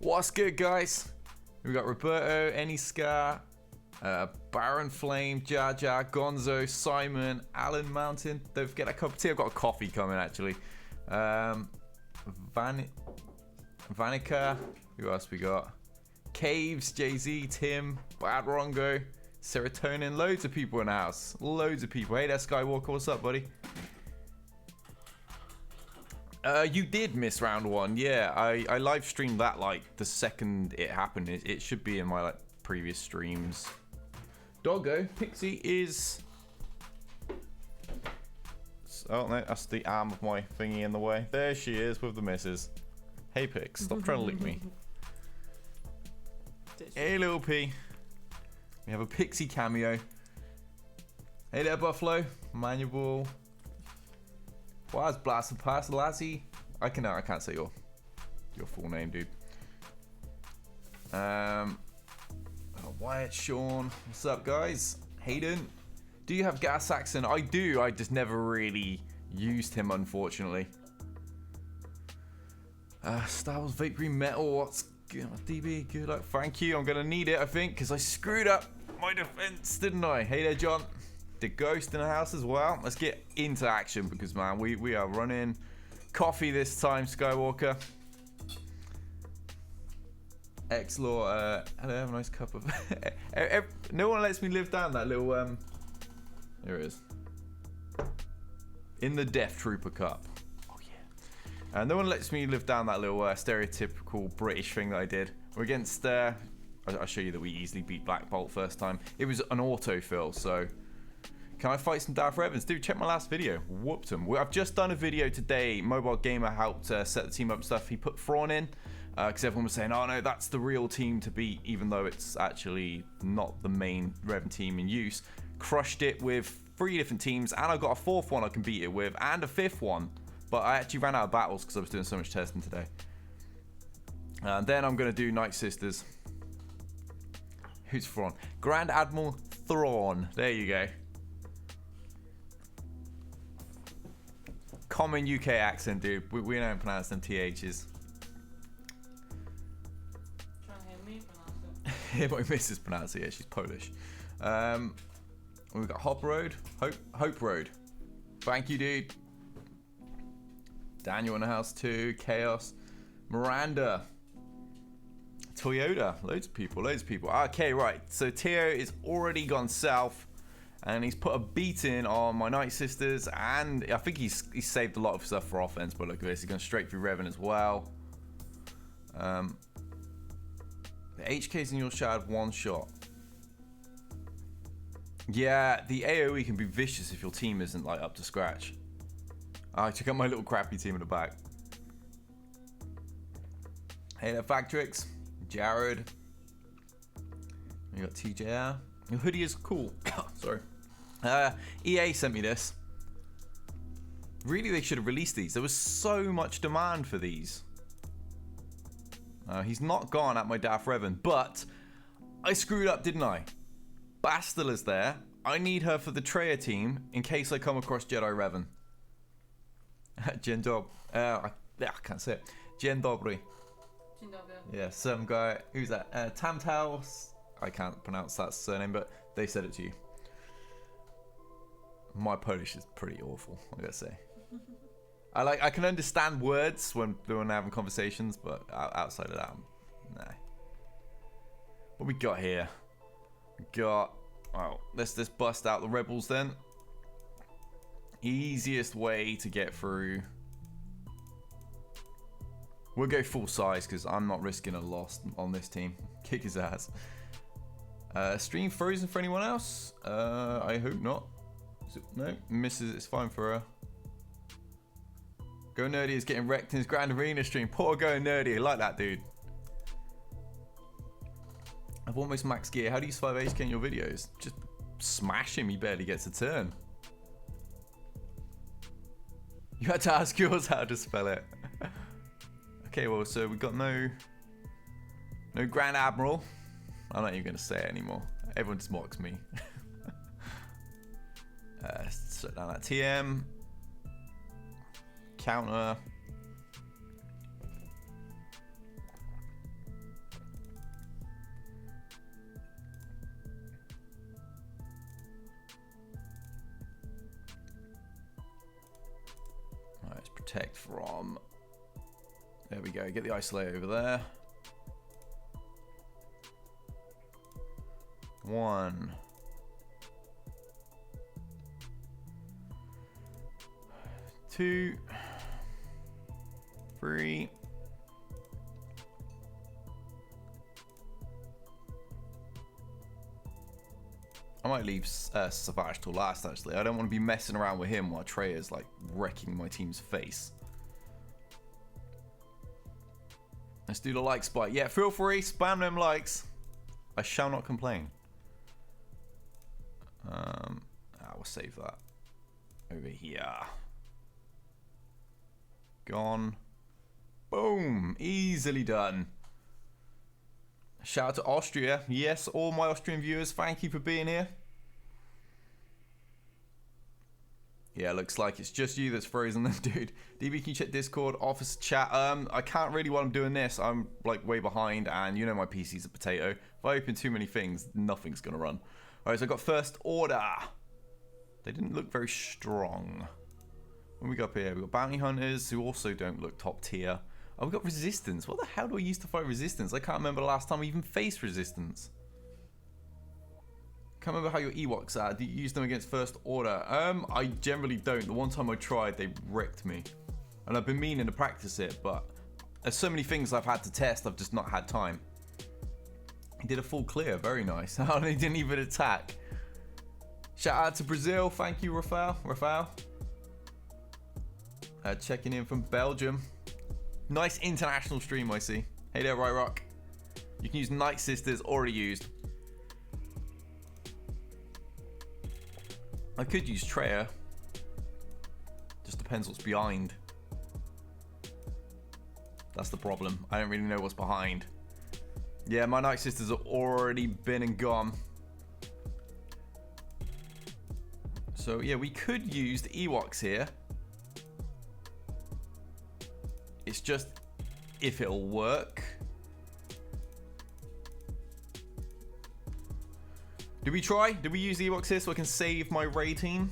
What's good, guys? We got Roberto, Eniska, Baron Flame, Jar Jar, Gonzo, Simon, Alan Mountain. Don't forget that cup of tea. I've got a coffee coming actually. Vanica. Who else we got? Caves, Jay-Z, Tim, Bad Rongo, Serotonin. Loads of people in the house. Loads of people. Hey there, Skywalker. What's up, buddy? You did miss round one. Yeah, I live streamed that like the second it happened. It should be in my like previous streams. Doggo, Pixie is... Oh no, that's the arm of my thingy in the way. There she is with the missus. Hey Pix, stop trying to lick me. Hey little P. We have a Pixie cameo. Hey there Buffalo, Manual. Why's Blast and Pass Lassie? I can't say your full name, dude. Wyatt, Sean, what's up, guys? Hayden, do you have Gas Saxon? I do. I just never really used him, unfortunately. Star Wars Vapory Metal. What's good? DB, good luck. Thank you. I'm gonna need it, I think, because I screwed up my defense, didn't I? Hey there, John. The Ghost in the house as well. Let's get into action because, man, we are running coffee this time, Skywalker. X-Law, hello, have a nice cup of... No one lets me live down that little, there it is. In the Death Trooper cup. Oh, yeah. No one lets me live down that little stereotypical British thing that I did. We're against, I'll show you that we easily beat Black Bolt first time. It was an autofill, so... Can I fight some Darth Evans? Dude, check my last video. Whooped him. I've just done a video today. Mobile Gamer helped set the team up and stuff. He put Thrawn in because everyone was saying, oh no, that's the real team to beat, even though it's actually not the main Revan team in use. Crushed it with 3 different teams, and I've got a 4th one I can beat it with, and a 5th one. But I actually ran out of battles because I was doing so much testing today. And then I'm going to do Night Sisters. Who's Thrawn? Grand Admiral Thrawn. There you go. Common UK accent, dude. We don't pronounce them THs. Trying to hear me pronounce it. Hear my missus pronounce it. Yeah, she's Polish. We've got Hop Road. Hope Road. Thank you, dude. Daniel in the house too. Chaos. Miranda. Toyota. Loads of people. Okay, right. So Tio is already gone south. And he's put a beating on my Night Sisters, and I think he's saved a lot of stuff for offense, but look at this, he's going straight through Revan as well. The HKs in your shard, 1 shot. Yeah, the AoE can be vicious if your team isn't like up to scratch. I took out my little crappy team in the back. Hey there, Factrix, Jared. You got TJR. Your hoodie is cool. Sorry. EA sent me this. Really, they should have released these. There was so much demand for these. He's not gone at my Darth Revan, but I screwed up, didn't I? Bastila there. I need her for the Treya team in case I come across Jedi Revan. Dzień dobry. I can't say it. Dzień dobry. Dzień dobry. Yeah, some guy. Who's that? Tamtao. I can't pronounce that surname, but they said it to you. My Polish is pretty awful, I gotta say. I can understand words when having conversations, but outside of that, nah. What we got here? We got... Oh, let's just bust out the rebels then. Easiest way to get through. We'll go full size because I'm not risking a loss on this team. Kick his ass. Stream frozen for anyone else? I hope not. No, misses. It's fine for her. Go Nerdy is getting wrecked in his Grand Arena stream. Poor Go Nerdy. I like that, dude. I've almost max gear. How do you survive HK in your videos? Just smash him. He barely gets a turn. You had to ask yours how to spell it. Okay, well, so we got no Grand Admiral. I'm not even going to say it anymore. Everyone just mocks me. Set down that TM. Counter. protect from. There we go. Get the isolate over there. 1. 2. 3. I might leave Savage till last, actually. I don't want to be messing around with him while Trey is like wrecking my team's face. Let's do the like spike. Yeah, feel free, spam them likes. I shall not complain. We'll save that over here. Gone. Boom, easily done. Shout out to Austria. Yes, all my Austrian viewers, thank you for being here. Yeah, looks like it's just you that's frozen them, dude. DB, can you check Discord, office chat? I can't really while I'm doing this. I'm like way behind, and you know my PC's a potato. If I open too many things, nothing's gonna run. Alright, so I got first order. They didn't look very strong. When we go up here, we got bounty hunters who also don't look top tier. Oh, we got resistance. What the hell do I use to fight resistance? I can't remember the last time we even faced resistance. Can't remember how your Ewoks are. Do you use them against first order? I generally don't. The one time I tried, they wrecked me. And I've been meaning to practice it, but there's so many things I've had to test, I've just not had time. He did a full clear. Very nice. He didn't even attack. Shout out to Brazil. Thank you, Rafael. Checking in from Belgium. Nice international stream, I see. Hey there, Right Rock. You can use Night Sisters, already used. I could use Treya. Just depends what's behind. That's the problem. I don't really know what's behind. Yeah, my Night Sisters have already been and gone. So yeah, we could use the Ewoks here. It's just if it'll work. Did we try? Did we use the Ewoks here so I can save my Ray team?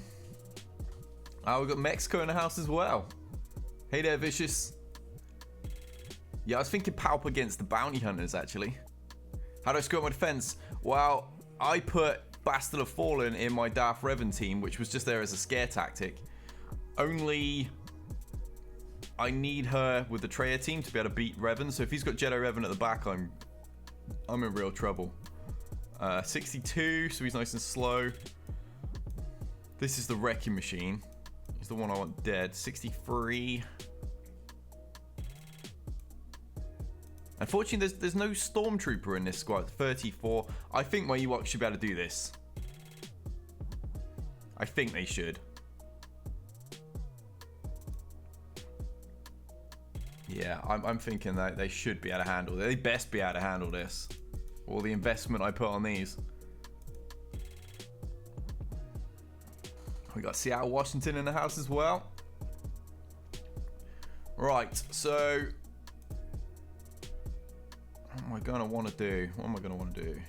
We've got Mexico in the house as well. Hey there, Vicious. Yeah, I was thinking Palp against the bounty hunters, actually. How do I score my defense? Well, I put Bastard of Fallen in my Darth Revan team, which was just there as a scare tactic. Only I need her with the Treya team to be able to beat Revan. So if he's got Jedi Revan at the back, I'm in real trouble. 62, so he's nice and slow. This is the wrecking machine. He's the one I want dead. 63. Unfortunately, there's no Stormtrooper in this squad. 34. I think my Ewok should be able to do this. I think they should. Yeah, I'm thinking that they should be able to handle it. They best be able to handle this. All the investment I put on these. We got Seattle, Washington in the house as well. Right, so what am I going to want to do? What am I going to want to do?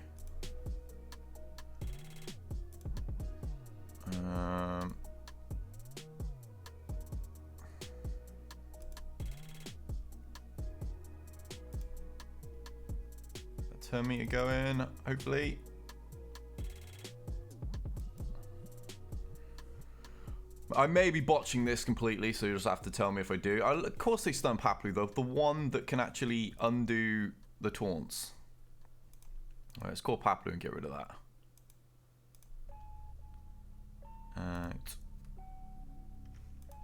Turn meter going, hopefully. I may be botching this completely, so you'll just have to tell me if I do. Of course they stun Paplu, though. The one that can actually undo the taunts. Alright, let's call Paplu and get rid of that.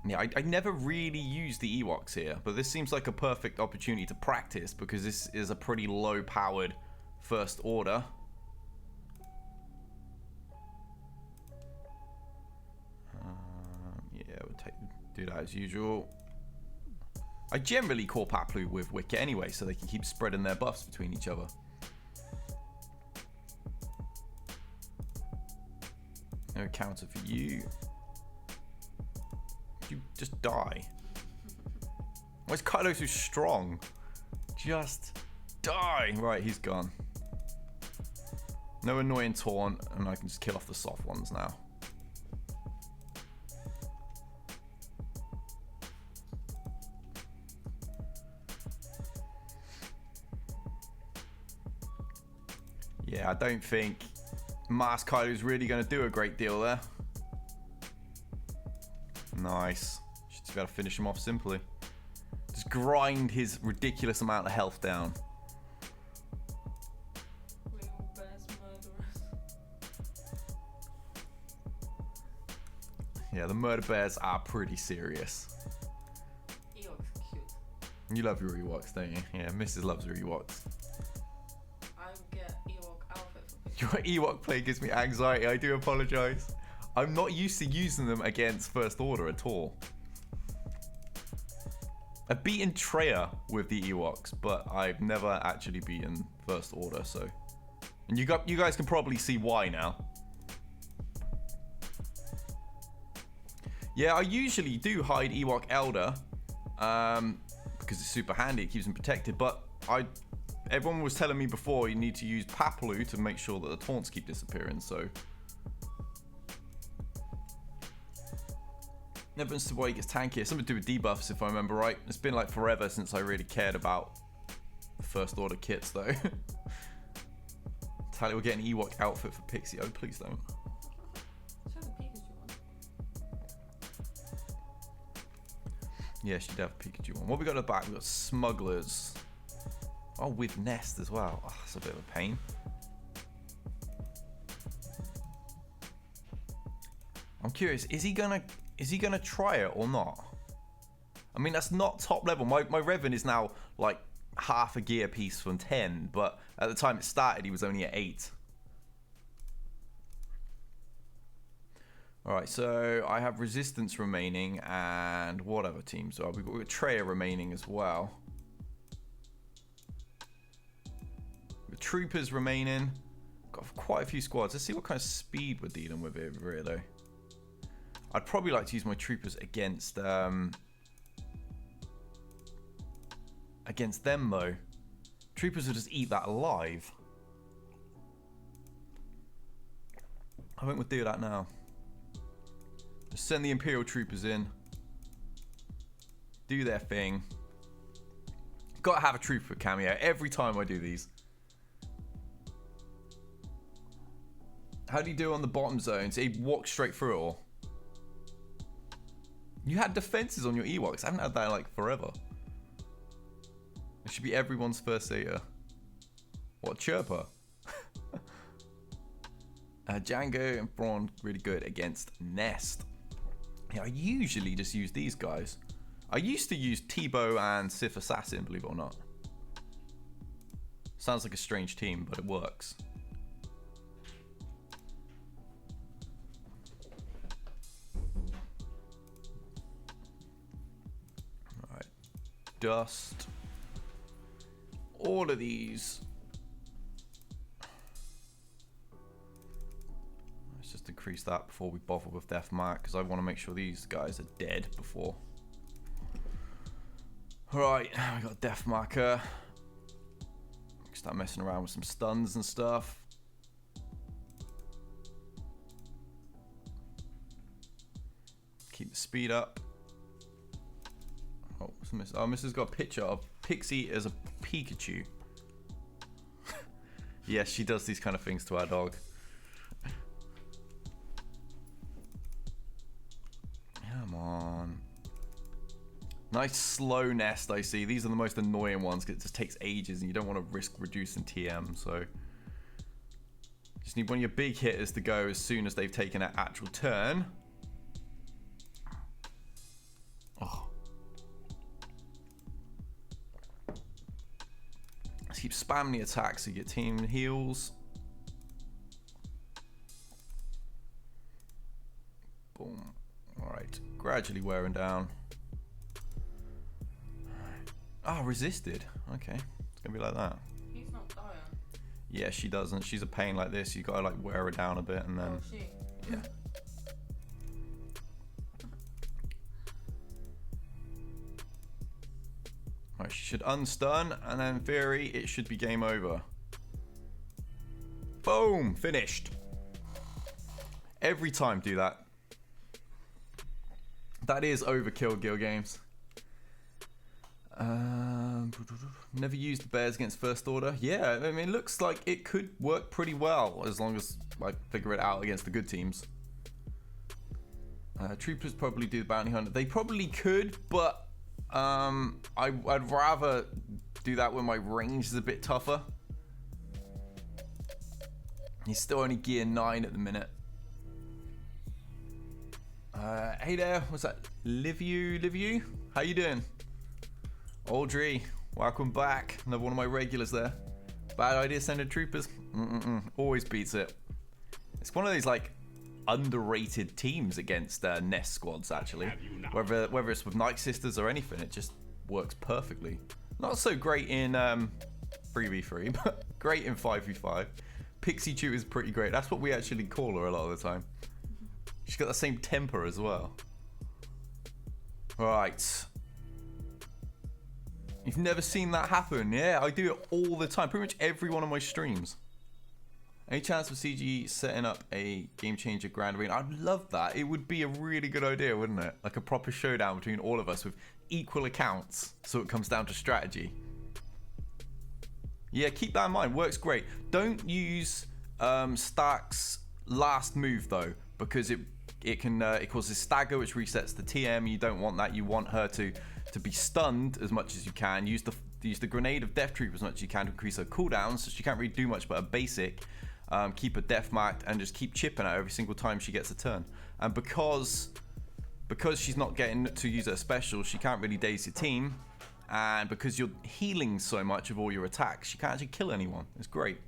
Yeah, I never really use the Ewoks here, but this seems like a perfect opportunity to practice because this is a pretty low-powered first order. Yeah, we'll do that as usual. I generally call Paplu with Wicket anyway, so they can keep spreading their buffs between each other. No counter for you. You just die. Why is Kylo so strong? Just die. Right, he's gone. No annoying taunt, and I can just kill off the soft ones now. Yeah, I don't think Mars Kylo's really going to do a great deal there. Nice. Should just be able to finish him off simply. Just grind his ridiculous amount of health down. Little bears murderers. Yeah, the murder bears are pretty serious. Ewok's cute. You love your Ewoks, don't you? Yeah, Mrs. loves her Ewoks. I would get Ewok outfit for pictures. Your Ewok play gives me anxiety. I do apologize. I'm not used to using them against First Order at all. I've beaten Treya with the Ewoks, but I've never actually beaten First Order, so... And you guys can probably see why now. Yeah, I usually do hide Ewok Elder, because it's super handy, it keeps them protected, but everyone was telling me before you need to use Papalu to make sure that the taunts keep disappearing, so... Never understood why he gets tankier. Something to do with debuffs, if I remember right. It's been like forever since I really cared about the First Order kits, though. Tally will get an Ewok outfit for Pixie. Oh, please don't. Show the Pikachu one. Yeah, she'd have a Pikachu one. What we got at the back? We got Smugglers. Oh, with Nest as well. Oh, that's a bit of a pain. I'm curious. Is he gonna try it or not? I mean, that's not top level. My Revan is now like half a gear piece from 10, but at the time it started, he was only at 8. All right, so I have Resistance remaining, and what other teams are we've got Treya remaining as well. The Troopers remaining. Got quite a few squads. Let's see what kind of speed we're dealing with here, though. I'd probably like to use my Troopers against them, though. Troopers will just eat that alive. I think we'll do that now. Just send the Imperial Troopers in. Do their thing. Gotta have a Trooper cameo every time I do these. How do you do on the bottom zones? He walks straight through it all. You had defenses on your Ewoks. I haven't had that in like forever. It should be everyone's first Aeater. What, Chirper? Django and Thrawn really good against Nest. Yeah, I usually just use these guys. I used to use Tebow and Sith Assassin, believe it or not. Sounds like a strange team, but it works. Dust all of these. Let's just increase that before we bother with Death Mark, because I want to make sure these guys are dead before. Alright, we got Death Marker. Start messing around with some stuns and stuff. Keep the speed up. Oh, Mrs. got a picture of Pixie as a Pikachu. Yes, she does these kind of things to our dog. Come on. Nice slow Nest, I see. These are the most annoying ones because it just takes ages and you don't want to risk reducing TM, so... Just need one of your big hitters to go as soon as they've taken an actual turn. Oh. Let's keep spamming the attacks so you get team heals. Boom. Alright. Gradually wearing down. Ah, oh, resisted. Okay. It's gonna be like that. He's not dying. Yeah, she doesn't. She's a pain like this. You gotta like wear her down a bit and then... Oh, shit. Yeah. Alright, she should unstun, and then in theory, it should be game over. Boom! Finished. Every time do that. That is overkill, Guild Games. Never used the bears against First Order. Yeah, I mean, it looks like it could work pretty well as long as I figure it out against the good teams. Troopers probably do the bounty hunter. They probably could, but I'd rather do that when my range is a bit tougher. He's still only gear 9 at the minute. Hey there, what's that? Liviu? How you doing? Audrey, welcome back. Another one of my regulars there. Bad idea sending troopers. Always beats it. It's one of these like underrated teams against Nest squads actually. Whether it's with Night Sisters or anything, it just works perfectly. Not so great in 3v3, but great in 5v5. Pixie Chew is pretty great. That's what we actually call her a lot of the time. She's got the same temper as well. Right. You've never seen that happen? Yeah, I do it all the time. Pretty much every one of my streams. Any chance of CG setting up a game changer grand arena? I'd love that. It would be a really good idea, wouldn't it? Like a proper showdown between all of us with equal accounts. So it comes down to strategy. Yeah, keep that in mind. Works great. Don't use Stark's last move though, because it causes stagger, which resets the TM. You don't want that. You want her to be stunned as much as you can. Use the grenade of Death Troop as much as you can to increase her cooldown, so she can't really do much but a basic. Keep her death marked and just keep chipping her every single time she gets a turn. And because she's not getting to use her special, she can't really daze your team. And because you're healing so much of all your attacks, she can't actually kill anyone. It's great.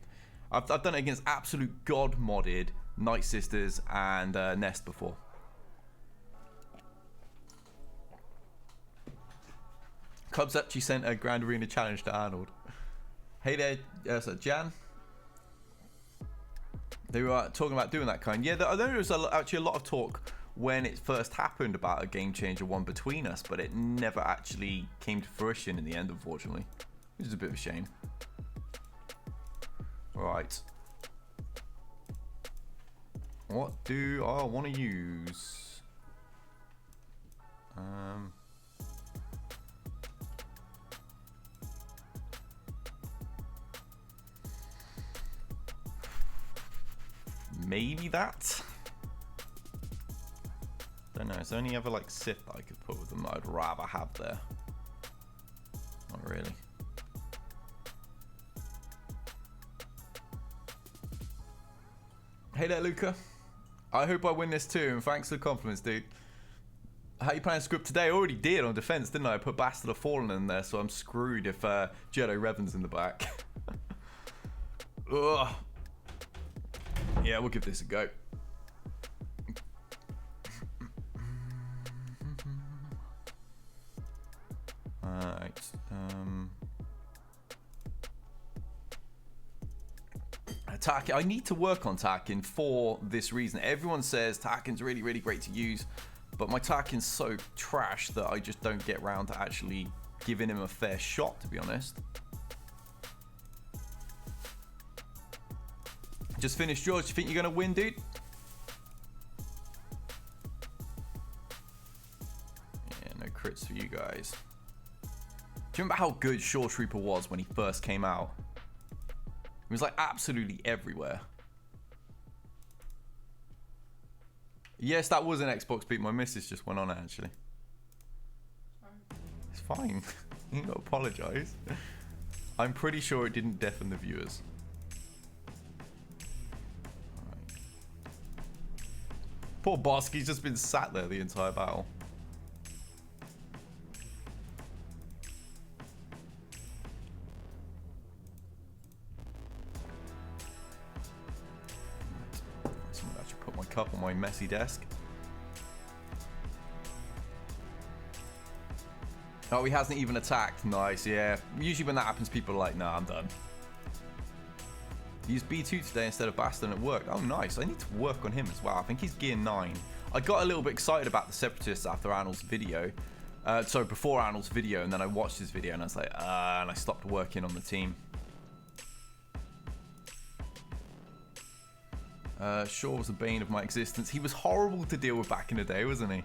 I've done it against absolute god modded Night Sisters and Nest before. Cubs actually sent a Grand Arena challenge to Arnold. Hey there, so Jan. They were talking about doing that kind. Yeah, I know there was actually a lot of talk when it first happened about a game changer one between us, but it never actually came to fruition in the end, unfortunately. Which is a bit of a shame. Right. What do I want to use? Maybe that? Don't know. Is there any other like Sith that I could put with them that I'd rather have there? Not really. Hey there, Luca. I hope I win this too, and thanks for the compliments, dude. How you playing script today? I already did on defense, didn't I? I put Bastard of Fallen in there, so I'm screwed if Jedi Revan's in the back. Ugh. Yeah, we'll give this a go. Alright. Tarkin. I need to work on Tarkin for this reason. Everyone says Tarkin's really, really great to use, but my Tarkin's so trash that I just don't get around to actually giving him a fair shot, to be honest. Just finished, George. You think you're going to win, dude? Yeah, no crits for you guys. Do you remember how good Shore Trooper was when he first came out? He was like absolutely everywhere. Yes, that was an Xbox beat. My missus just went on it, actually. It's fine. You don't apologize. I'm pretty sure it didn't deafen the viewers. Right. Poor Bosk, he's just been sat there the entire battle. Someone actually put my cup on my messy desk. Oh, he hasn't even attacked. Nice, yeah. Usually when that happens, people are like, nah, I'm done. Use B2 today instead of Bastion at work. Oh, nice. I need to work on him as well. I think he's gear 9. I got a little bit excited about the Separatists after Arnold's video. Sorry, before Arnold's video, and then I watched his video and I was like, and I stopped working on the team. Shaw was the bane of my existence. He was horrible to deal with back in the day, wasn't he?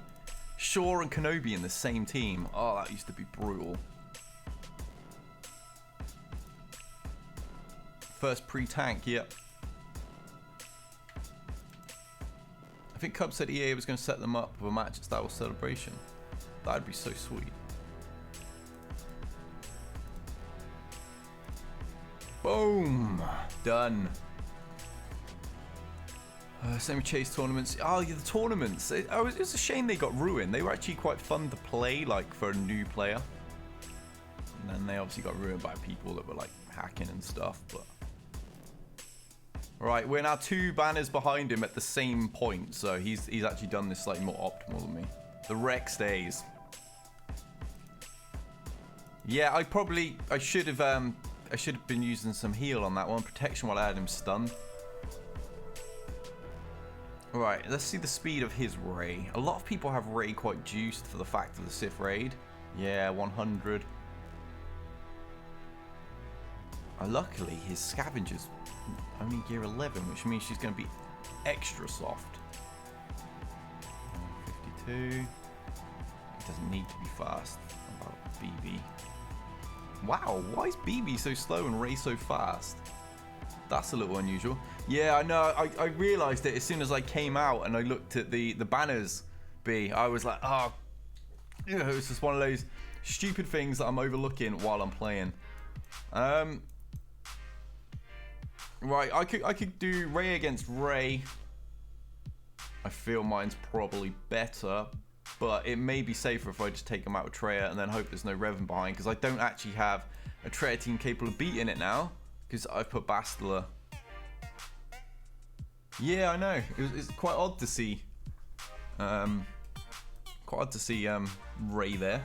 Shaw and Kenobi in the same team. Oh, that used to be brutal. First pre-tank, yep. I think Cub said EA was going to set them up with a match at Star Wars Celebration. That'd be so sweet. Boom! Done. Semi-chase tournaments. Oh, yeah, the tournaments. It's a shame they got ruined. They were actually quite fun to play, like, for a new player. And then they obviously got ruined by people that were, like, hacking and stuff, but... Right, we're now 2 banners behind him at the same point, so he's actually done this slightly more optimal than me. The wreck stays. Yeah, I should have been using some heal on that one, protection while I had him stunned. Right, let's see the speed of his Ray. A lot of people have Ray quite juiced for the fact of the Sith raid. Yeah, 100. Luckily, his scavenger's only gear 11, which means she's going to be extra soft. 52. He doesn't need to be fast. How about BB? Wow, why is BB so slow and Ray so fast? That's a little unusual. Yeah, I know. I realized it as soon as I came out and I looked at the banners B. I was like, oh, you know, it's just one of those stupid things that I'm overlooking while I'm playing. Right, I could do Ray against Ray. I feel mine's probably better, but it may be safer if I just take him out with Treya and then hope there's no Revan behind, because I don't actually have a Treya team capable of beating it now, because I've put Bastila. Yeah, I know. It's quite odd to see. Ray there.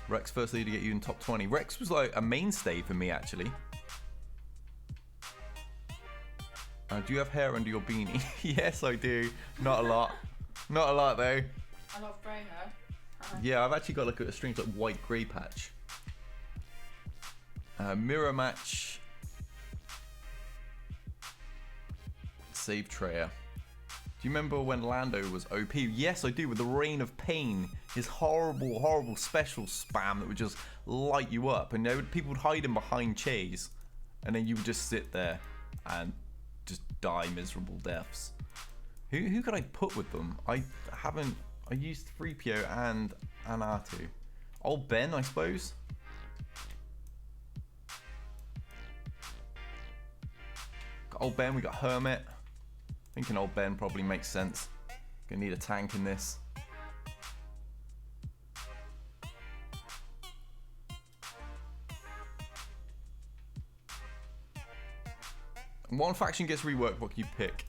Rex first lead to get you in top 20. Rex was like a mainstay for me, actually. Do you have hair under your beanie? Yes, I do. Not a lot. Not a lot, though. I love grey hair. Yeah, I've actually got like a strange like white grey patch. Mirror match. Save Treya. Do you remember when Lando was OP? Yes, I do, with the Reign of Pain. His horrible, horrible special spam that would just light you up. And people would hide him behind Chase. And then you would just sit there and just die miserable deaths. Who could I put with them? I used 3PO and R2. Old Ben, I suppose. Got old Ben, we got Hermit. Thinking old Ben probably makes sense. Gonna need a tank in this. One faction gets reworked, what can you pick?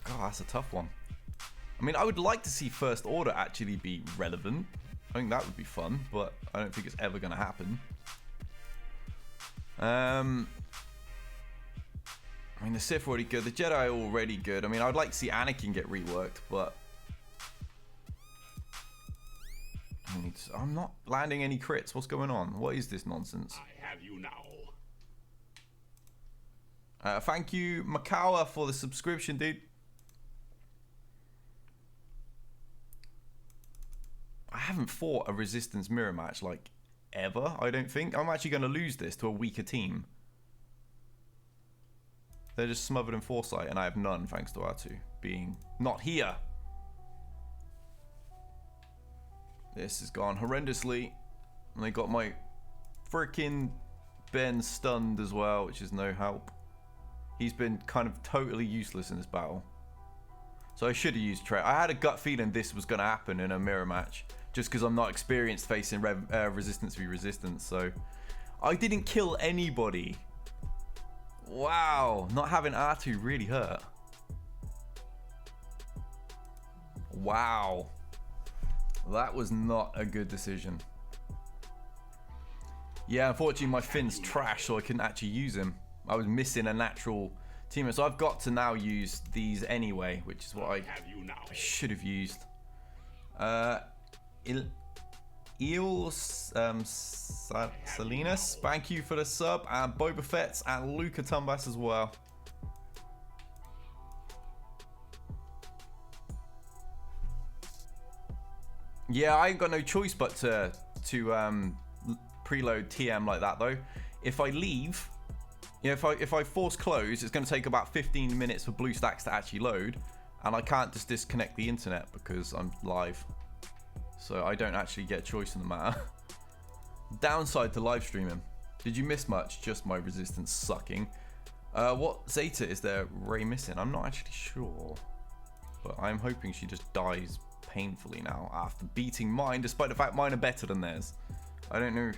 God, that's a tough one. I mean, I would like to see First Order actually be relevant. I think that would be fun, but I don't think it's ever going to happen. I mean, the Sith are already good. The Jedi are already good. I mean, I'd like to see Anakin get reworked, but... I'm not landing any crits. What's going on? What is this nonsense? I have you now. Thank you, Makawa, for the subscription, dude. I haven't fought a Resistance mirror match, like, ever, I don't think. I'm actually going to lose this to a weaker team. They're just smothered in foresight, and I have none, thanks to R2 being not here. This has gone horrendously. And they got my freaking Ben stunned as well, which is no help. He's been kind of totally useless in this battle. So I should have used Treya. I had a gut feeling this was going to happen in a mirror match, just because I'm not experienced facing Resistance v Resistance. So I didn't kill anybody. Wow, not having R2 really hurt. Wow. That was not a good decision. Yeah, unfortunately my Finn's trash, so I couldn't actually use him. I was missing a natural teammate, so I've got to now use these anyway, which is what I should have used. Salinas, thank you for the sub, and Boba Fett's and Luca Tumbas as well. Yeah, I ain't got no choice but to to preload TM like that though. If I leave, if I force close, it's going to take about 15 minutes for BlueStacks to actually load, and I can't just disconnect the internet because I'm live, so I don't actually get a choice in the matter. Downside to live streaming: did you miss much? Just my resistance sucking. What Zeta is there Ray missing? I'm not actually sure, but I'm hoping she just dies painfully now after beating mine, despite the fact mine are better than theirs. I don't know.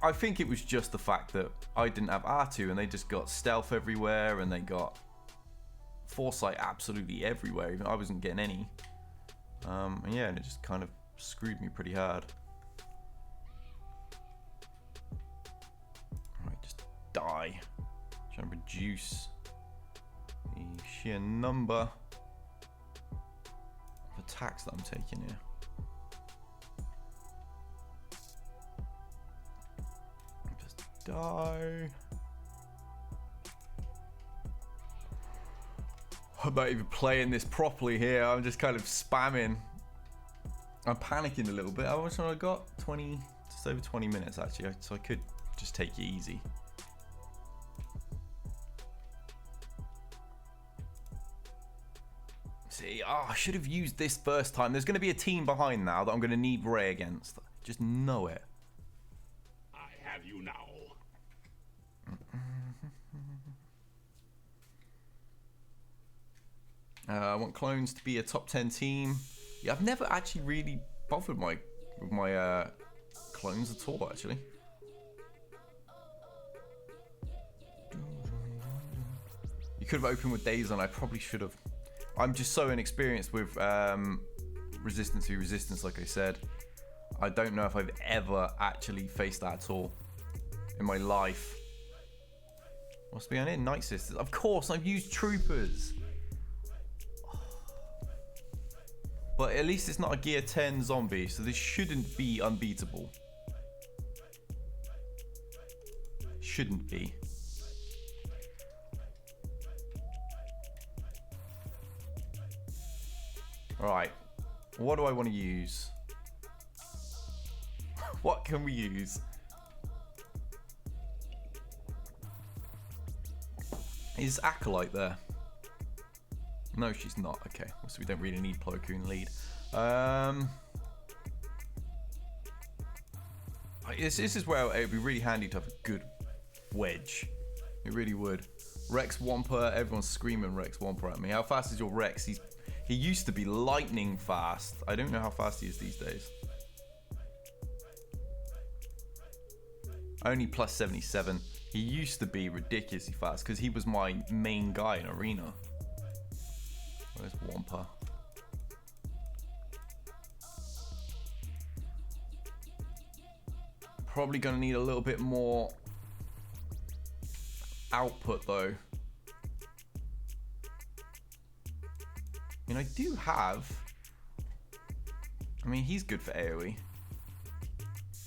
I think it was just the fact that I didn't have R2 and they just got stealth everywhere and they got foresight absolutely everywhere. Even I wasn't getting any. And yeah, and it just kind of screwed me pretty hard. Alright, just die. Trying to reduce the sheer number of attacks that I'm taking here. Die. I'm not even playing this properly here. I'm just kind of spamming. I'm panicking a little bit. How much time I got? 20, just over 20 minutes actually. So I could just take it easy. See, I should have used this first time. There's going to be a team behind now that I'm going to need Ray against. Just know it. I have you now. I want clones to be a top 10 team. Yeah, I've never actually really bothered with my clones at all, actually. You could have opened with Days on. I probably should have. I'm just so inexperienced with resistance v resistance, like I said. I don't know if I've ever actually faced that at all in my life. What's behind it? Night Sisters. Of course, I've used Troopers. But at least it's not a gear 10 zombie, so this shouldn't be unbeatable. Shouldn't be. Alright, what do I want to use? What can we use? Is Acolyte there? No, she's not. Okay, so we don't really need Plo Koon lead. This is where it would be really handy to have a good wedge. It really would. Rex Wamper, everyone's screaming Rex Wamper at me. How fast is your Rex? He used to be lightning fast. I don't know how fast he is these days. Only plus 77. He used to be ridiculously fast because he was my main guy in Arena. Where's Wampa? Probably going to need a little bit more output though. I mean, I do have... I mean, he's good for AoE.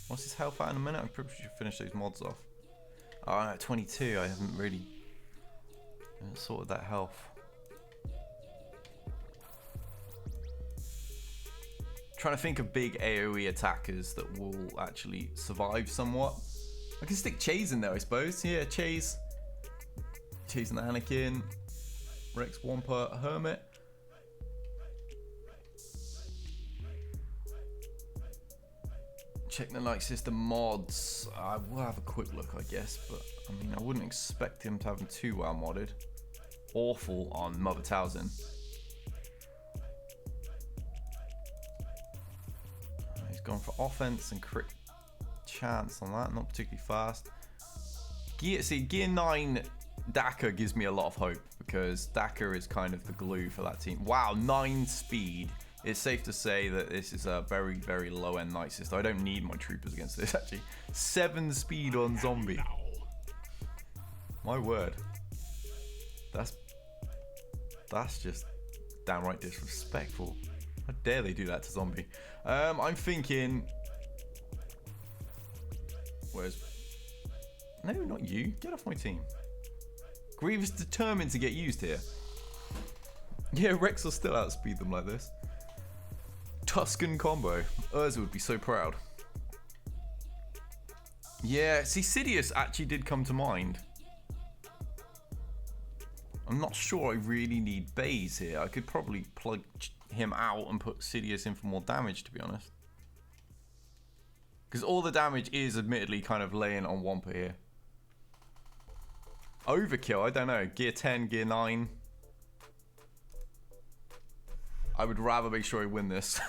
What's his health at in a minute? I probably should finish those mods off. Oh, I'm at 22. I haven't really sorted that health. Trying to think of big AoE attackers that will actually survive somewhat. I can stick Chase in there, I suppose. Yeah, Chase. Chase and Anakin. Rex Wampa, Hermit. Check the Night System mods. I will have a quick look, I guess, but I mean, I wouldn't expect him to have them too well modded. Awful on Mother Talzin. He's gone for offense and crit chance on that, not particularly fast. Gear 9 Daka gives me a lot of hope because Daka is kind of the glue for that team. Wow, 9 speed. It's safe to say that this is a very, very low-end Night Sister. I don't need my Troopers against this, actually. 7 speed on Zombie. My word. That's just downright disrespectful. How dare they do that to Zombie? I'm thinking... Where's... No, not you. Get off my team. Grievous determined to get used here. Yeah, Rex will still outspeed them like this. Tuscan combo. Urza would be so proud. Yeah, see, Sidious actually did come to mind. I'm not sure I really need Baze here. I could probably plug him out and put Sidious in for more damage, to be honest. Because all the damage is admittedly kind of laying on Wampa here. Overkill, I don't know. Gear 10, Gear 9. I would rather make sure I win this.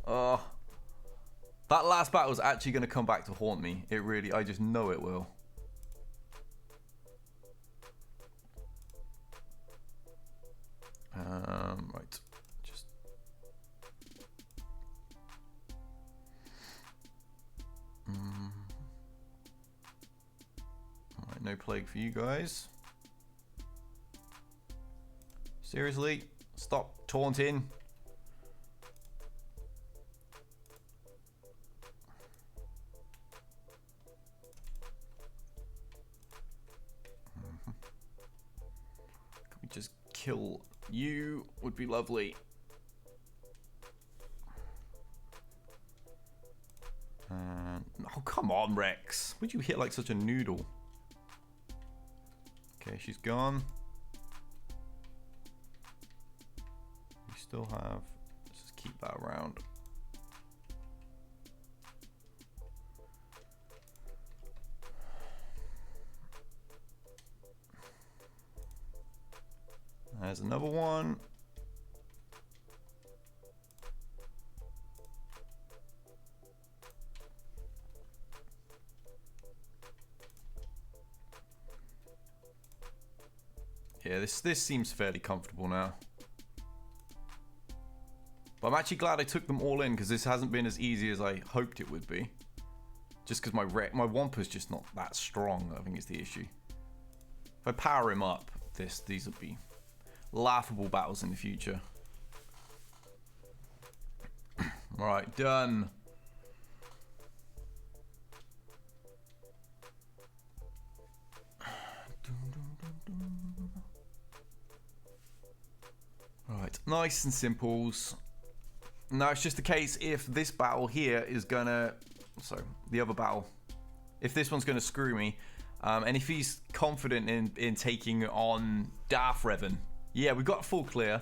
Oh. That last battle is actually going to come back to haunt me. It really, I just know it will. Right. Just... Alright, no plague for you guys. Seriously? Stop taunting. Can we just kill you? Would be lovely. Oh, come on, Rex. Would you hit like such a noodle? Okay, she's gone. We still have... Let's just keep that around. There's another one. Yeah, this seems fairly comfortable now. But I'm actually glad I took them all in because this hasn't been as easy as I hoped it would be. Just because my Wampa's just not that strong, I think is the issue. If I power him up, these will be laughable battles in the future. Alright, done. Right, nice and simples. Now it's just a case if this battle here is gonna... So, the other battle. If this one's gonna screw me, and if he's confident in taking on Darth Revan. Yeah, we've got full clear,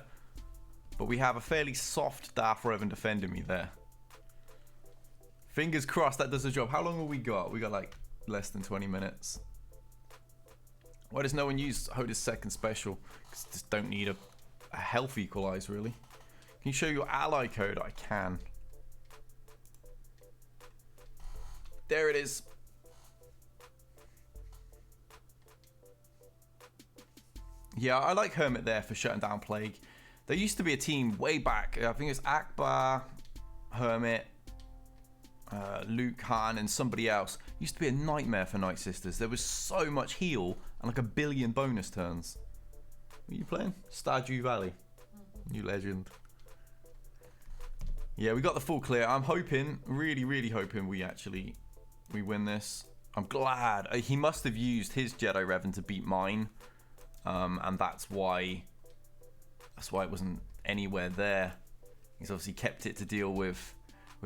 but we have a fairly soft Darth Revan defending me there. Fingers crossed that does the job. How long have we got? We got like less than 20 minutes. Why does no one use Hoda's second special? Because just don't need a health equalize, really. Can you show your ally code? I can. There it is. Yeah, I like Hermit there for shutting down Plague. There used to be a team way back. I think it's Akbar, Hermit, Luke, Han, and somebody else. Used to be a nightmare for Night Sisters. There was so much heal and like a billion bonus turns. What are you playing? Stardew Valley. New legend. Yeah, we got the full clear. I'm hoping, really hoping we win this. I'm glad. He must have used his Jedi Revan to beat mine. And that's why it wasn't anywhere there. He's obviously kept it to deal with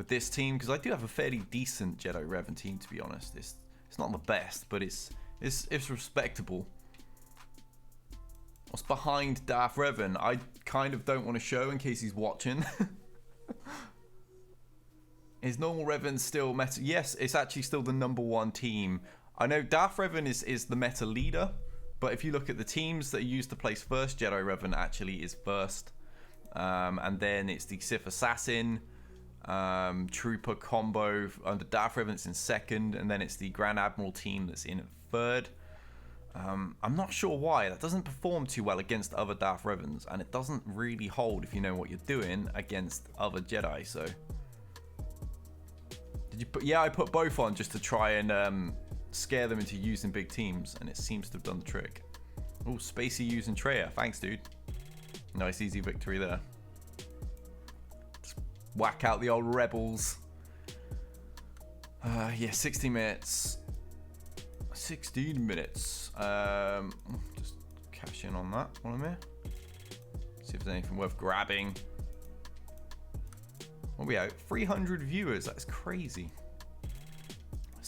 this team, because I do have a fairly decent Jedi Revan team, to be honest. It's not the best, but it's respectable. What's behind Darth Revan? I kind of don't want to show in case he's watching. Is normal Revan still meta? Yes, it's actually still the #1 team. I know Darth Revan is the meta leader. But if you look at the teams that are used to place first, Jedi Revan actually is first. And then it's the Sith Assassin, Trooper combo under Darth Revan that's in second. And then it's the Grand Admiral team that's in third. I'm not sure why. That doesn't perform too well against other Darth Revans. And it doesn't really hold if you know what you're doing against other Jedi. So, did you put... Yeah, I put both on just to try and... scare them into using big teams, and it seems to have done the trick. Oh, Spacey using Treya. Thanks, dude. Nice, easy victory there. Just whack out the old rebels. Yeah, 60 minutes. 16 minutes. Just cash in on that while I'm here. See if there's anything worth grabbing. What are we at? 300 viewers. That's crazy.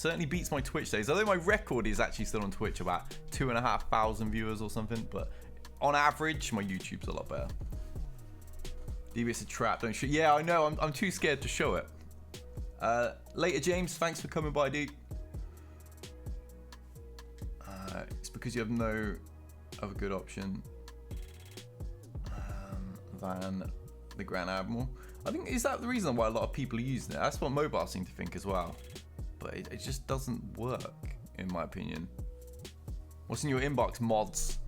Certainly beats my Twitch days. Although my record is actually still on Twitch, about 2,500 viewers or something. But on average, my YouTube's a lot better. DB's a trap, don't show. Yeah, I know. I'm too scared to show it. Later, James. Thanks for coming by, dude. It's because you have no other good option than the Grand Admiral. I think, is that the reason why a lot of people are using it? That's what mobile seem to think as well. But it just doesn't work, in my opinion. What's in your inbox? Mods.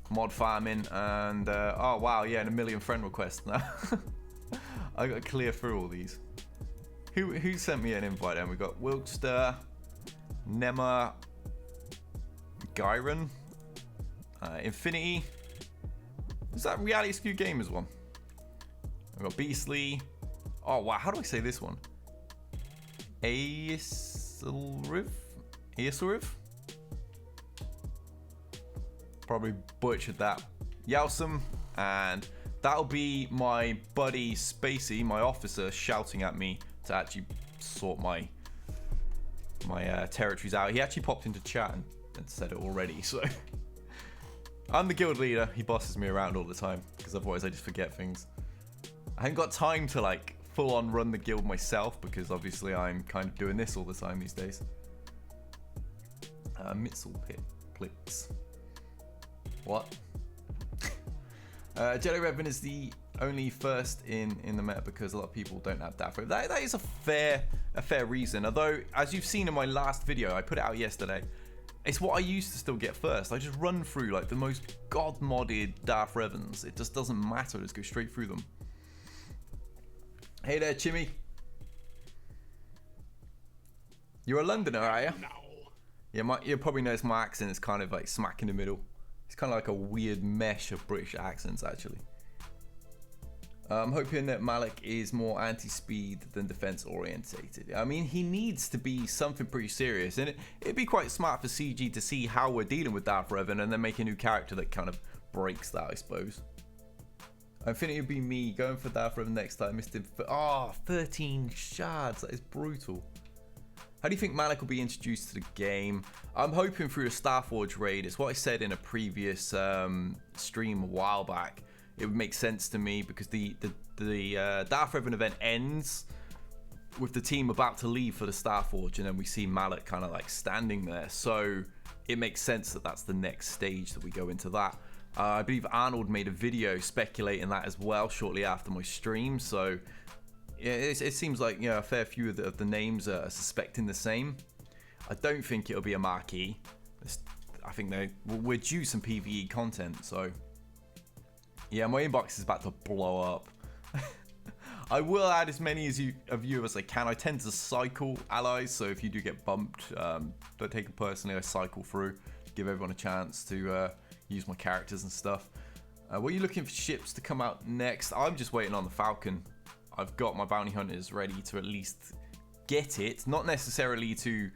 Mod farming and oh wow, yeah, and 1 million friend requests now. I got to clear through all these. Who sent me an invite? And we got Wilkster, Nema, Gyron, Infinity. Is that Reality Skew Gamers one? We got Beastly. Oh wow, how do I say this one? Aesilriv? Probably butchered that. Yowsome, and that'll be my buddy Spacey, my officer, shouting at me to actually sort my territories out. He actually popped into chat and said it already, so I'm the guild leader. He bosses me around all the time because otherwise I just forget things. I haven't got time to like full on run the guild myself because obviously I'm kind of doing this all the time these days. Mitzel Plix. What? Jedi Revan is the only first in the meta because a lot of people don't have Darth Vader. That is a fair reason. Although, as you've seen in my last video, I put it out yesterday. It's what I used to still get first. I just run through like the most god modded Darth Revans. It just doesn't matter. Just go straight through them. Hey there, Chimmy. You're a Londoner, are you? No. Yeah, you probably notice my accent is kind of like smack in the middle. It's kind of like a weird mesh of British accents, actually. I'm hoping that Malak is more anti-speed than defense-orientated. I mean, he needs to be something pretty serious, and it'd be quite smart for CG to see how we're dealing with Darth Revan and then make a new character that kind of breaks that, I suppose. I think it would be me going for Darth Revan next time. Missed him for 13 shards. That is brutal. How do you think Malak will be introduced to the game? I'm hoping through a Starforge raid. It's what I said in a previous stream a while back. It would make sense to me because the Darth Revan event ends with the team about to leave for the Starforge, and then we see Malak kind of like standing there. So it makes sense that that's the next stage that we go into that. I believe Arnold made a video speculating that as well shortly after my stream. So yeah, it seems like, you know, a fair few of the names are suspecting the same. I don't think it'll be a marquee. I think we're due some PvE content, so yeah, my inbox is about to blow up. I will add as many of you as I can. I tend to cycle allies, so if you do get bumped, don't take it personally. I cycle through, give everyone a chance to use my characters and stuff. What are you looking for ships to come out next? I'm just waiting on the Falcon. I've got my bounty hunters ready to at least get it, not necessarily to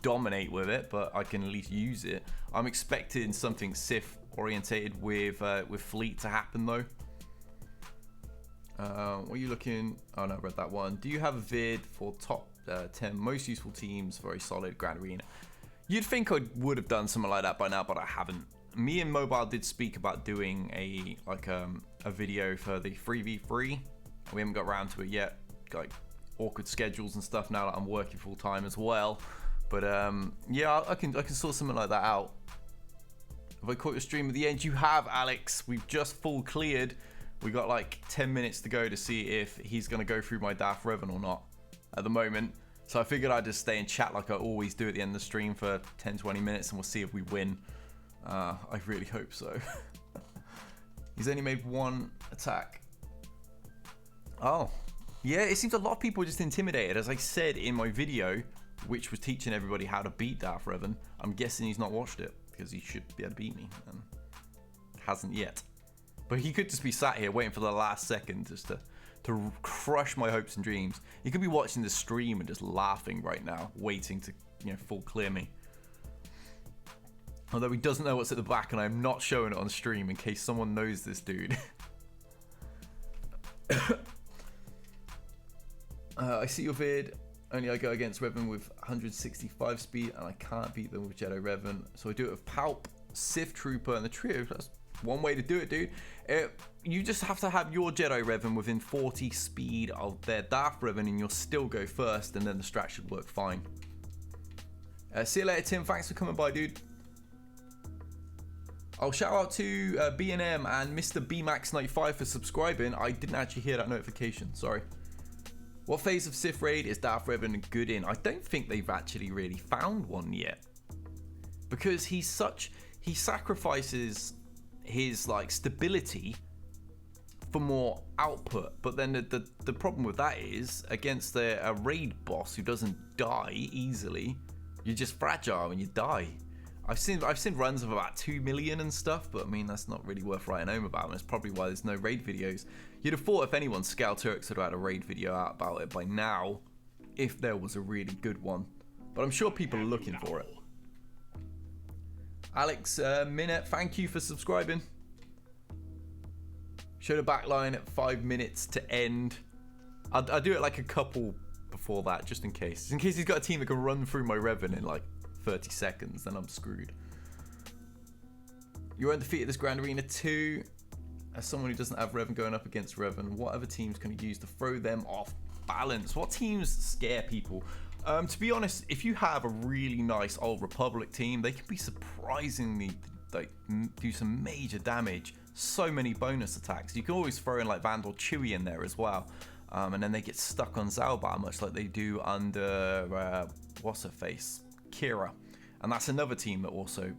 dominate with it, but I can at least use it. I'm expecting something Sith orientated with fleet to happen though. What are you looking? Oh no, I read that one. Do you have a vid for top 10 most useful teams for a solid Grand Arena? You'd think I would have done something like that by now, but I haven't. Me and Mobile did speak about doing a video for the 3v3. We haven't got around to it yet. Got like awkward schedules and stuff now that I'm working full time as well. But yeah, I can sort something like that out. Have I caught your stream at the end? You have, Alex. We've just full cleared. We got like 10 minutes to go to see if he's gonna go through my Darth Revan or not at the moment. So I figured I'd just stay and chat like I always do at the end of the stream for 10-20 minutes, and we'll see if we win. I really hope so. He's only made one attack. Oh, yeah, it seems a lot of people are just intimidated. As I said in my video, which was teaching everybody how to beat Darth Revan, I'm guessing he's not watched it, because he should be able to beat me, and hasn't yet. But he could just be sat here waiting for the last second just to crush my hopes and dreams. He could be watching the stream and just laughing right now, waiting to, you know, full clear me. Although he doesn't know what's at the back, and I'm not showing it on stream in case someone knows this dude. I see your vid. Only I go against Revan with 165 speed, and I can't beat them with Jedi Revan. So I do it with Palp, Sith Trooper, and the trio. That's one way to do it, dude. You just have to have your Jedi Revan within 40 speed of their Darth Revan, and you'll still go first, and then the strat should work fine. See you later, Tim. Thanks for coming by, dude. I'll shout out to B&M and Mr. BMax95 for subscribing. I didn't actually hear that notification. Sorry. What phase of Sith Raid is Darth Revan good in? I don't think they've actually really found one yet, because he sacrifices his like stability for more output. But then the problem with that is against a raid boss who doesn't die easily, you're just fragile and you die. I've seen runs of about 2 million and stuff, but I mean that's not really worth writing home about, and that's probably why there's no raid videos. You'd have thought if anyone, Scal Turks would have had a raid video out about it by now, if there was a really good one. But I'm sure people are looking for it. Alex Minute, thank you for subscribing. Show the backline at 5 minutes to end. I'll do it like a couple before that, just in case. In case he's got a team that can run through my Revan in like 30 seconds, then I'm screwed. You're undefeated this Grand Arena 2. As someone who doesn't have Revan going up against Revan, what other teams can you use to throw them off balance? What teams scare people? To be honest, if you have a really nice Old Republic team, they can be surprisingly like do some major damage. So many bonus attacks. You can always throw in like Vandal Chewie in there as well. And then they get stuck on Zalbar, much like they do under what's her face, Kira, and that's another team that also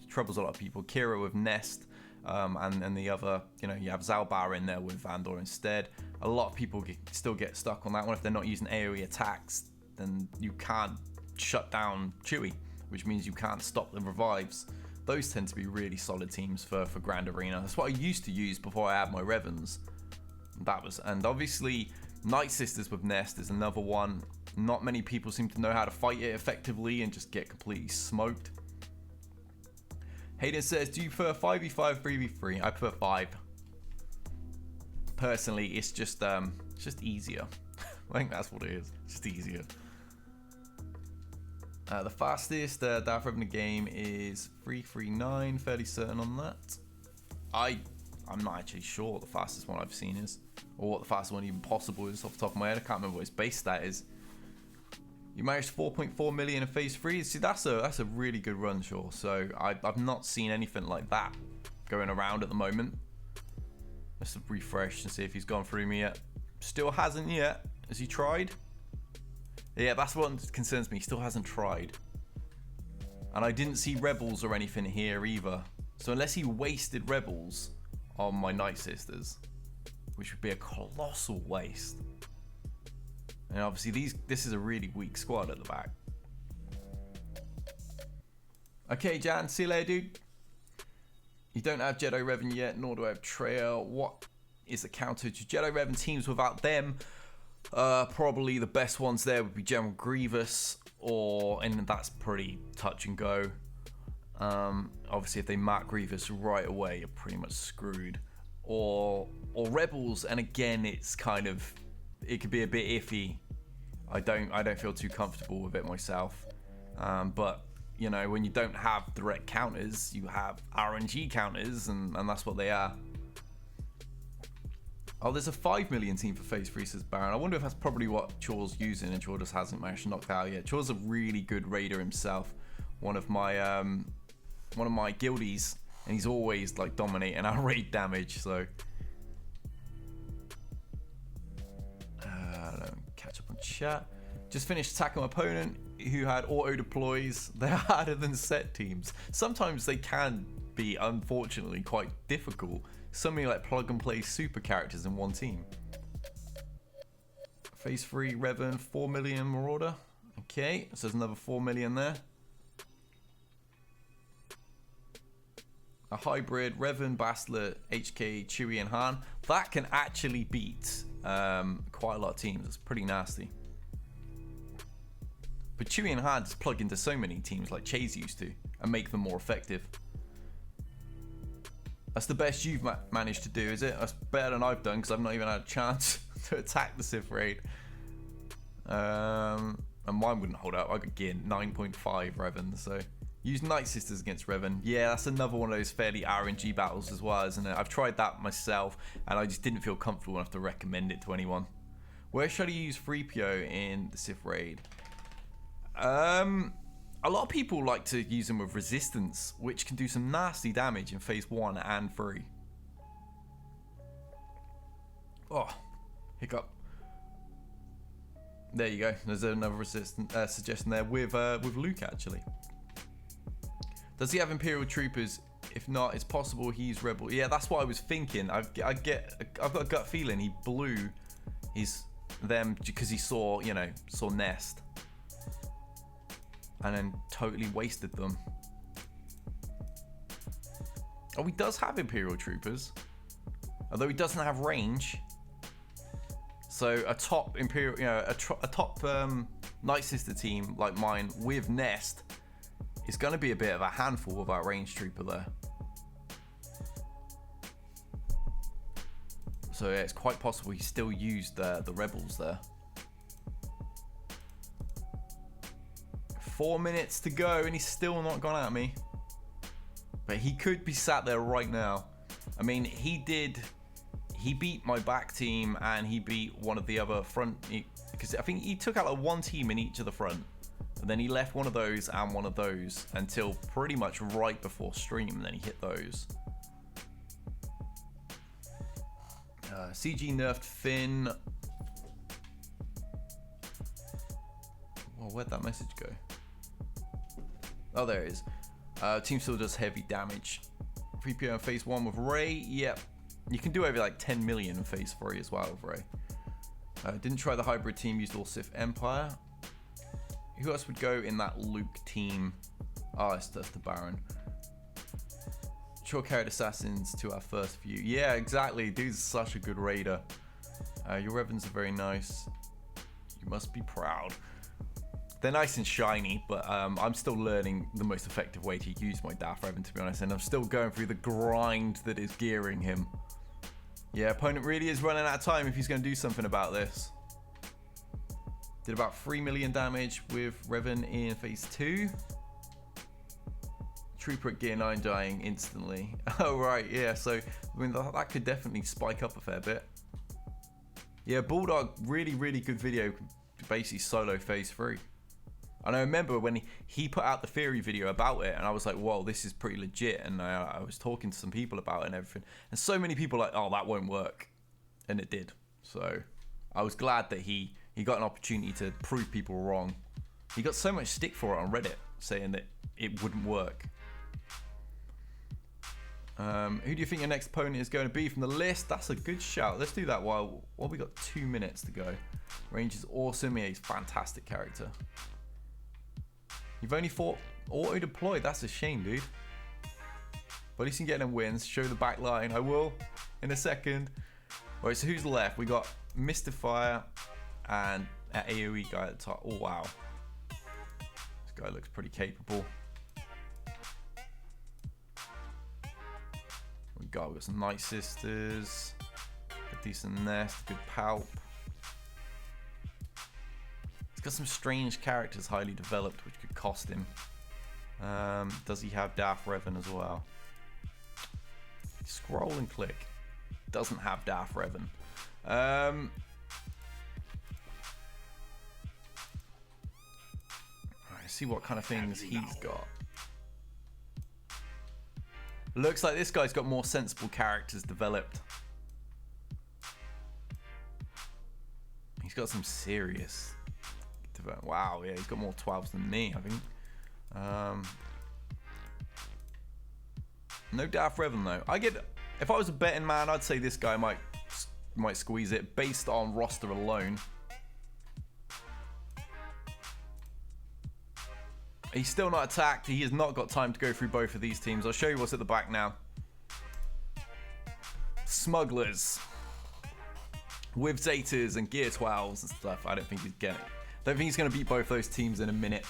troubles a lot of people. Kira with Nest, and the other, you know, you have Zalbar in there with Vandor instead. A lot of people still get stuck on that one. If they're not using AoE attacks, then you can't shut down Chewie, which means you can't stop the revives. Those tend to be really solid teams for Grand Arena. That's what I used to use before I had my Revans. And obviously Night Sisters with Nest is another one. Not many people seem to know how to fight it effectively and just get completely smoked. Hayden says, do you prefer 5v5, 3v3? I prefer 5. Personally, it's just easier. I think that's what it is. It's just easier. The fastest Darth Revan game is 339. Fairly certain on that. I'm not actually sure what the fastest one I've seen is, or what the fastest one even possible is off the top of my head. I can't remember what its base stat is. You managed 4.4 million in phase 3. See, that's a really good run, sure. So I've not seen anything like that going around at the moment. Let's refresh and see if he's gone through me yet. Still hasn't yet. Has he tried? Yeah, that's what concerns me. He still hasn't tried. And I didn't see Rebels or anything here either. So unless he wasted Rebels on my Night Sisters, which would be a colossal waste. And obviously this is a really weak squad at the back. Okay, Jan, see you later, dude. You don't have Jedi Revan yet, nor do I have Trail. What is the counter to Jedi Revan teams without them? Probably the best ones there would be General Grievous, and that's pretty touch and go. Obviously, if they mark Grievous right away, you're pretty much screwed. Or Rebels, and again, it's kind of, it could be a bit iffy. I don't feel too comfortable with it myself. But you know, when you don't have direct counters, you have RNG counters, and that's what they are. Oh, there's a 5 million team for phase 3, says Baron. I wonder if that's probably what Chor's using, and Chor just hasn't managed to knock that out yet. Chor's a really good raider himself. One of my guildies, and he's always like dominating our raid damage. So catch up on chat. Just finished attacking my opponent who had auto deploys. They're harder than set teams. Sometimes they can be, unfortunately, quite difficult. Something like plug and play super characters in one team. Phase 3 Revan, 4 million Marauder. Okay, so there's another 4 million there. A hybrid Revan, Bastler, HK, Chewie, and Han. That can actually beat quite a lot of teams. It's pretty nasty. But Chewie and Han just plug into so many teams like Chase used to and make them more effective. That's the best you've managed to do, is it? That's better than I've done because I've not even had a chance to attack the Sith raid. And mine wouldn't hold up. I got gear 9.5 Revan, so use Night Sisters against Revan. Yeah, that's another one of those fairly RNG battles as well, isn't it? I've tried that myself, and I just didn't feel comfortable enough to recommend it to anyone. Where should I use 3PO in the Sith raid? A lot of people like to use them with resistance, which can do some nasty damage in phase 1 and 3. Oh, hiccup. There you go. There's another suggestion there with Luke, actually. Does he have Imperial Troopers? If not, it's possible he's Rebel. Yeah, that's what I was thinking. I've got a gut feeling he blew them because he saw Nest. And then totally wasted them. Oh, he does have Imperial Troopers. Although he doesn't have range. So a top Imperial, a top Night Sister team like mine with Nest is going to be a bit of a handful without range trooper there. So yeah, it's quite possible he still used the rebels there. 4 minutes to go and he's still not gone at me. But he could be sat there right now. I mean, he beat my back team and he beat one of the other front, because I think he took out like one team in each of the front, and then he left one of those and one of those until pretty much right before stream, and then he hit those. CG nerfed Finn. Well, where'd that message go? Oh, there it is. Team still does heavy damage. 3PO in phase 1 with Rey. Yep. You can do over like 10 million in phase 3 as well with Rey. Didn't try the hybrid team, used all Sith Empire. Who else would go in that Luke team? Oh, it's just the Baron. Sure carried assassins to our first few. Yeah, exactly. Dude's such a good raider. Your Revans are very nice. You must be proud. They're nice and shiny, but I'm still learning the most effective way to use my Darth Revan, to be honest, and I'm still going through the grind that is gearing him. Yeah, opponent really is running out of time if he's going to do something about this. Did about 3 million damage with Revan in phase 2. Trooper at gear 9 dying instantly. Oh, right, yeah, so I mean, that could definitely spike up a fair bit. Yeah, Bulldog, really, really good video, basically solo phase 3. And I remember when he put out the theory video about it, and I was like, whoa, this is pretty legit. And I was talking to some people about it and everything. And so many people were like, oh, that won't work. And it did. So I was glad that he got an opportunity to prove people wrong. He got so much stick for it on Reddit, saying that it wouldn't work. Who do you think your next opponent is going to be from the list? That's a good shout. Let's do that while we got 2 minutes to go. Range is awesome. Yeah, he's a fantastic character. You've only fought auto-deployed. That's a shame, dude. But at least you can get them wins. Show the back line. I will in a second. Right, so who's left? We got Mystifier and an AoE guy at the top. Oh, wow. This guy looks pretty capable. We've got some Night Sisters. A decent Nest. Good Palp. Got some strange characters highly developed which could cost him. Does he have Darth Revan as well? Scroll and click. Doesn't have Darth Revan. Alright, see what kind of things he's got. Looks like this guy's got more sensible characters developed. He's got some serious. Wow, yeah, he's got more 12s than me, I think. No Darth Revan though. If I was a betting man, I'd say this guy might squeeze it based on roster alone. He's still not attacked. He has not got time to go through both of these teams. I'll show you what's at the back now. Smugglers with Zetas and Gear 12s and stuff. I don't think he's getting it. Don't think he's going to beat both those teams in a minute.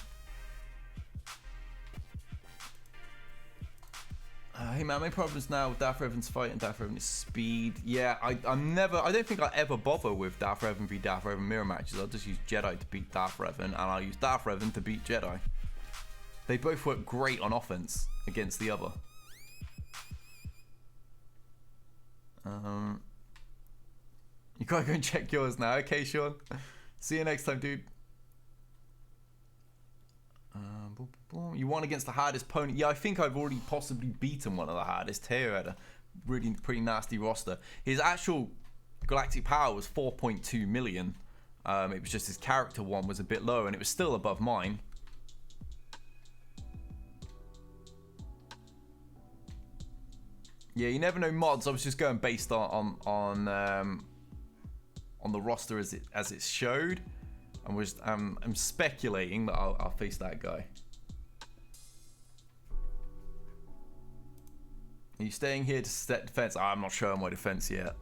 Hey, man, my problems now with Darth Revan's fight and Darth Revan is speed. Yeah, I don't think I ever bother with Darth Revan v Darth Revan mirror matches. I'll just use Jedi to beat Darth Revan, and I'll use Darth Revan to beat Jedi. They both work great on offense against the other. You gotta go and check yours now. Okay, Sean. See you next time, dude. You won against the hardest opponent. Yeah, I think I've already possibly beaten one of the hardest. Teo had a really pretty nasty roster. His actual galactic power was 4.2 million. It was just his character one was a bit low, and it was still above mine. Yeah, you never know mods. I was just going based on the roster as it showed, and I'm speculating that I'll face that guy. Are you staying here to set defense? I'm not showing my defense yet.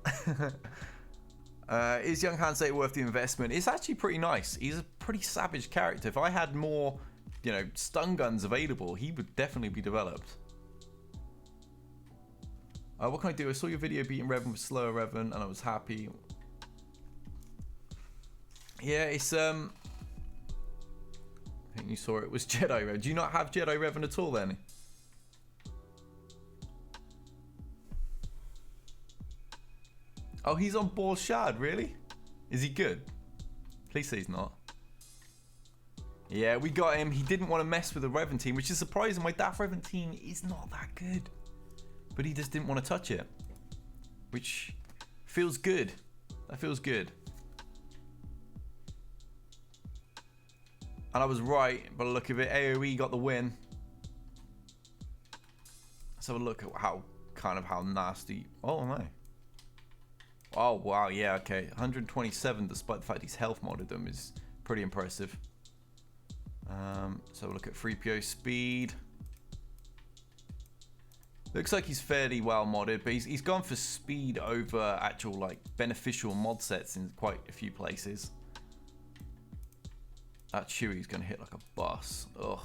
Is young Han Solo worth the investment? It's actually pretty nice. He's a pretty savage character. If I had more, stun guns available, he would definitely be developed. What can I do? I saw your video beating Revan with slower Revan, and I was happy. Yeah, it's I think you saw it was Jedi Revan. Do you not have Jedi Revan at all then? Oh, he's on Ball Shard, really? Is he good? Please say he's not. Yeah, we got him. He didn't want to mess with the Revan team, which is surprising. My Darth Revan team is not that good. But he just didn't want to touch it. Which feels good. That feels good. And I was right, by the look of it. AoE got the win. Let's have a look at how nasty. Oh, no. Oh, wow, yeah, okay. 127, despite the fact he's health modded them, is pretty impressive. Let's have a look at 3PO speed. Looks like he's fairly well modded, but he's gone for speed over actual, beneficial mod sets in quite a few places. That Chewie's going to hit like a bus. Ugh.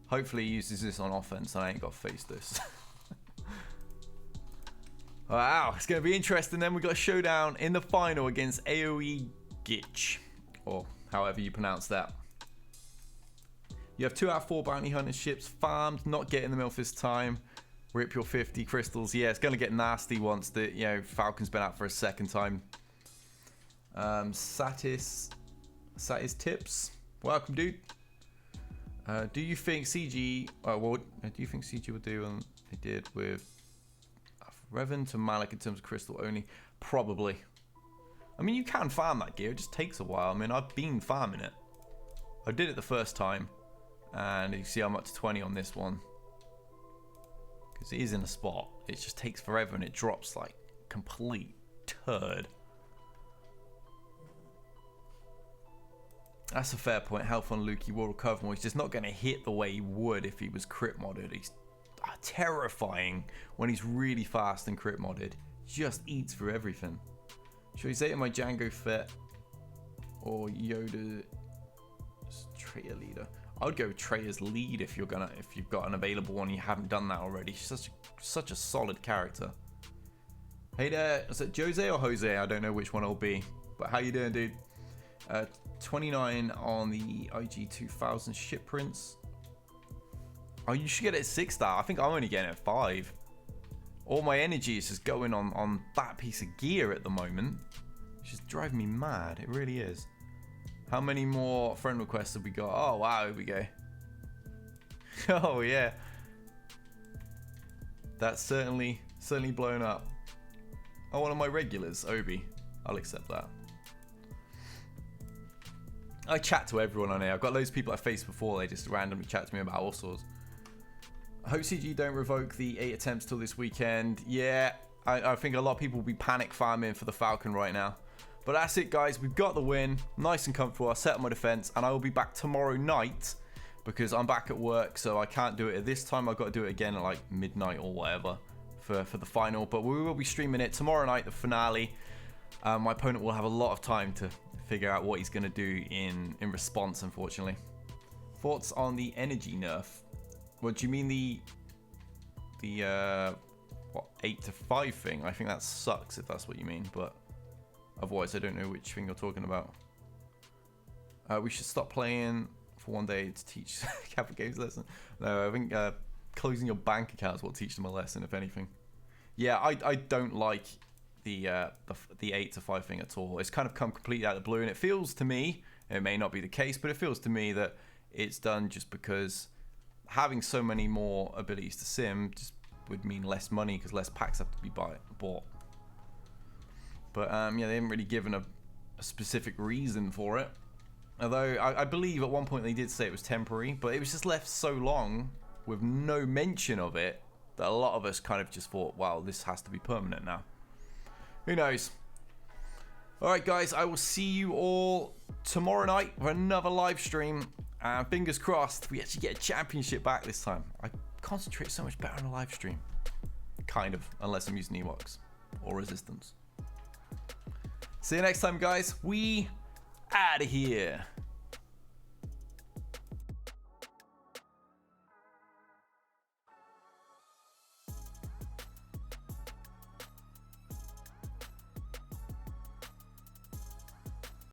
Hopefully he uses this on offense and I ain't got to face this. Wow, it's going to be interesting then. We've got a showdown in the final against SWGOH, or however you pronounce that. You have 2 out of 4 bounty hunter ships farmed, not getting them off this time. Rip your 50 crystals. Yeah, it's going to get nasty once the Falcon's been out for a second time. Satis tips. Welcome, dude. Do you think CG? Do you think CG will do what they did with Revan to Malak in terms of crystal only? Probably. I mean, you can farm that gear. It just takes a while. I mean, I've been farming it. I did it the first time, and you see I'm up to 20 on this one because it is in a spot. It just takes forever, and it drops like complete turd. That's a fair point. Health on Luke, he will recover more. He's just not going to hit the way he would if he was crit modded. He's terrifying when he's really fast and crit modded. Just eats through everything. Should we say it my Django Fett or Yoda Traitor leader? I would go with Traitor's lead if you've got an available one. You haven't done that already. She's such a solid character. Hey there, is it Jose or Jose? I don't know which one it'll be. But how you doing, dude? 29 on the IG 2000 ship prints. Oh, you should get it at 6-star. I think I'm only getting it at 5. All my energy is just going on that piece of gear at the moment. It's just driving me mad. It really is. How many more friend requests have we got? Oh, wow. Here we go. Oh, yeah. That's certainly blown up. Oh, one of my regulars, Obi. I'll accept that. I chat to everyone on here. I've got loads of people I faced before. They just randomly chat to me about all sorts. I hope CG don't revoke the 8 attempts till this weekend. Yeah, I think a lot of people will be panic farming for the Falcon right now. But that's it, guys. We've got the win. Nice and comfortable. I set up my defense, and I will be back tomorrow night because I'm back at work, so I can't do it at this time. I've got to do it again at like midnight or whatever for the final. But we will be streaming it tomorrow night, the finale. My opponent will have a lot of time to figure out what he's going to do in response, unfortunately. Thoughts on the energy nerf? What do you mean the the what 8 to 5 thing. I think that sucks if that's what you mean, but otherwise I don't know which thing you're talking about. We should stop playing for one day to teach Catholic games lesson. No, I think closing your bank accounts will teach them a lesson, if anything. Yeah, I don't like the 8 to 5 thing at all. It's kind of come completely out of the blue, and it feels to me, it may not be the case, but it feels to me that it's done just because having so many more abilities to sim just would mean less money because less packs have to be bought. But yeah, they haven't really given a specific reason for it. Although I believe at one point they did say it was temporary, but it was just left so long with no mention of it that a lot of us kind of just thought, wow, this has to be permanent now. Who knows? Alright guys, I will see you all tomorrow night for another live stream. And fingers crossed, we actually get a championship back this time. I concentrate so much better on a live stream. Kind of, unless I'm using Ewoks or Resistance. See you next time, guys. We out of here.